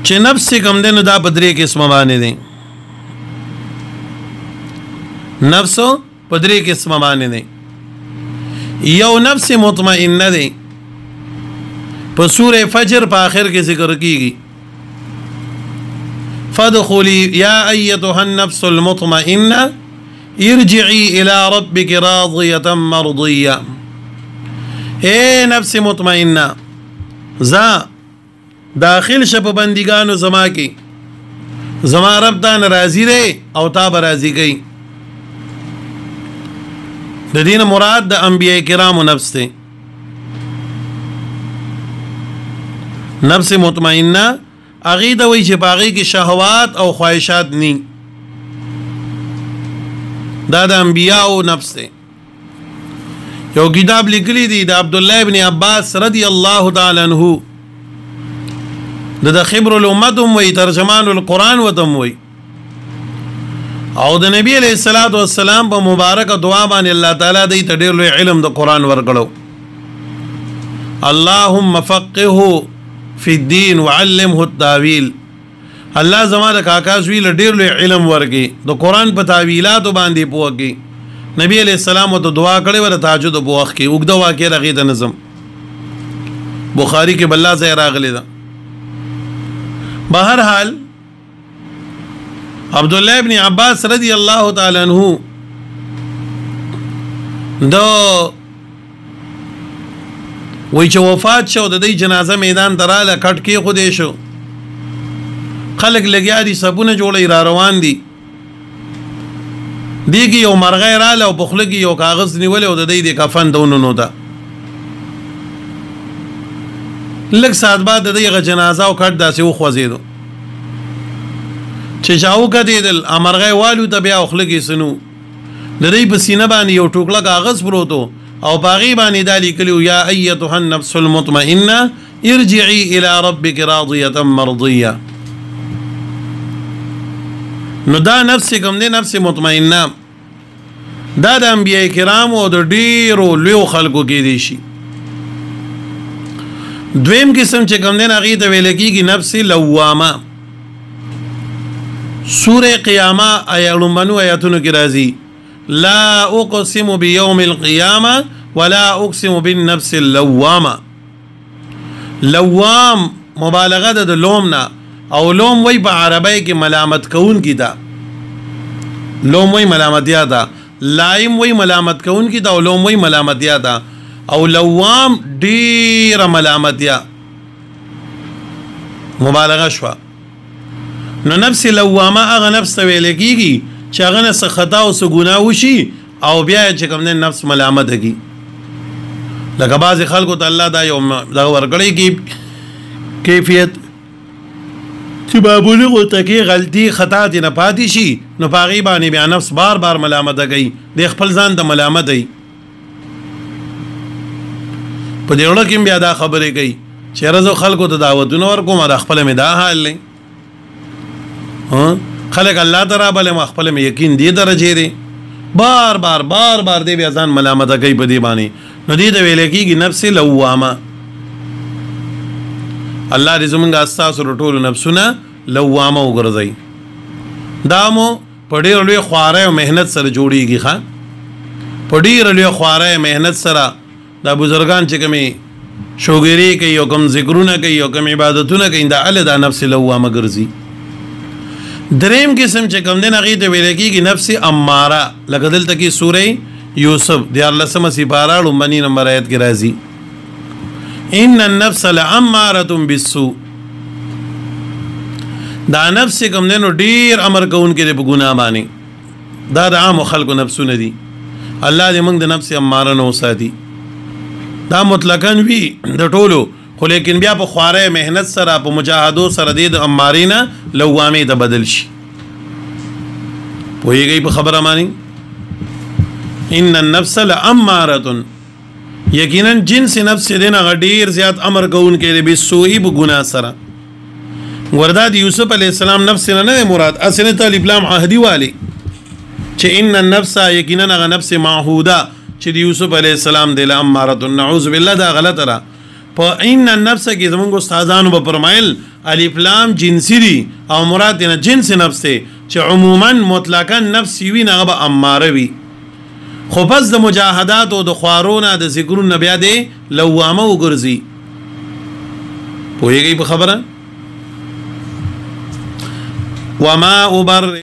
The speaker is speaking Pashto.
چې نفس کم دی نو دا په درې قسمه باندې دی نفس په درې قسمه باندې دی یو نفس مطمئنه دی په سوره فجر په آخر کې ذکر کیږي فادخلي يا ايتها النفس المطمئنه ارجعي الى ربك راضيه مرضيه اے نفس مطمئنه ذا داخل شپ بندگانو زما کی زما رب تا ناراضی رہے او تا برازی گئی د دین مراد د انبیاء کرام نفس ته نفس مطمئنه اغه د وی چې باغی کی شهوات او خواهشات ني دا د انبیاء نفس ته یو کتاب لیکلی دی د عبد الله ابن عباس رضی الله تعالی عنہ د خبر الامه وی ترجمان القرآن وتم وی او د نبی علیہ الصلوۃ والسلام په مبارک دعا باندې الله تعالی دې ته ډېر لوی علم د قرآن ورکړو اللهم فقهه فی الدین وعلمه التاویل الله زما د کاکا زوی له ډېر لوی علم ورکړي د قرآن په تاویلات باندې پوهږي نبی علیہ السلام ته دعا کړې ور تهجد په وخت کې وګدا واقع رغې د نظم بخاری کې بللا ځای راغلی دا بہر حال عبداللہ ابن عباس رضی اللہ تعالی عنہ دو وی چې وفات شو د دې جنازه میدان تراله کټ کې خودې شو خلق لګیا دي سبونه جوړې را روان دي دیږي یو مرغې رااله او بخلګي یو کاغذ نیول او د دې د کفن دونو نو دا لږ ساعت بعد د دې جنازه او کټ داسې وخوځیدو چې شاو کدیدل امرغه والو ته بیا خلګي سنو د دې په سینه باندې یو ټوکړه کاغذ پروتو او باغی باندې دالی کلیو یا ایتها النفس المطمئنه ارجعي الى ربك راضيه مرضيه نو دا نفس کوم دی نفس مطمئنه دا د انبیاء کرام او د ډیرو لوی خلکو کې دي شي دویم قسم چې کوم دی هغه ته ویل کېږي نفس لوامه سورة قیامه لومبنو آیاتونو کې راځي لا اقسم بيوم القيامه ولا اقسم بالنفس اللوامه لوام مبالغه د لومنا او لوم وی په عربی کې ملامت کون کی دا لوم وی ملامتیا دا لایم وی ملامت کون کی دا او لوم وی ملامتیا دا او لوام ډیر ملامتیا مبالغه شوا نو نفس لوامه هغه نفس ته ویل کیږي چې هغه نه څه خطا او څه ګناه وشي او بیا چې کوم نه نفس ملامت کی لکه بعض خلکو ته الله دا یو دا ورګړی کی کیفیت چې بابونه کو تکي غلطي خطا دي نه پاتې شي نو پاغي باندې بیا نفس بار بار ملامت کوي د خپل ځان د ملامت دی په دې وړه کې بیا دا خبرې کوي چې راځو خلکو ته دعوتونه ورکوم دا خپل می دا حال نه خلق الله تعالی بل مخبل میں یقین دی درجه دی بار بار بار بار دی بیا ځان ملامت کوي په دی باندې نو دی د ویل کېږي نفس لوامه الله دې زمونږ استاسو ټول نفسونه لوامه وګرځي دامو په ډېر لوی خواره او مهنت سره جوړیږي ښا په ډېر لوی خواره مهنت سره دا بزرگان چې کومي شوګری کوي او کوم ذکرونه کوي او کوم عبادتونه کوي دا ال دا نفس لوامه ګرځي دریم قسم چې کوم دین هغه ته ویل کېږي نفس اماره لکه دلته کې سوره یوسف د 14 سپاره لومبني نمبر آیت کې راځي ان النفس لاماره بالسوء دا نفس کوم دین ډیر امر کوون کې په ګناه باندې دا د عام خلکو نفسونه دي الله دې موږ د نفس اماره نو ساتي دا مطلقاً وی د ټولو خو لیکن بیا په خواره مهنت سره په مجاهدو سره د امارینا لوامه ته بدل شي پوهیږي په خبره مانی ان النفس لاماره یقینا جنس نفس دینه غډیر زیات امر کوون کې به سوء په ګناه سره وردا د یوسف علی السلام نفس نه مراد اسنه طالب لام عهدی والی چې ان النفس یقینا غ نفس معهوده چې د یوسف علی السلام د اماره نعوذ بالله دا غلط را په ان النفس کې زمونږ استادانو به فرمایل الف لام جنسی دي او مراد نه جنس نفس ته چې عموما مطلقاً نفس وی نه به اماره وي خو پس د مجاهدات او د خوارونه د ذکرون بیا دی لوامه وګرځي پوهیږي په خبره وما ابر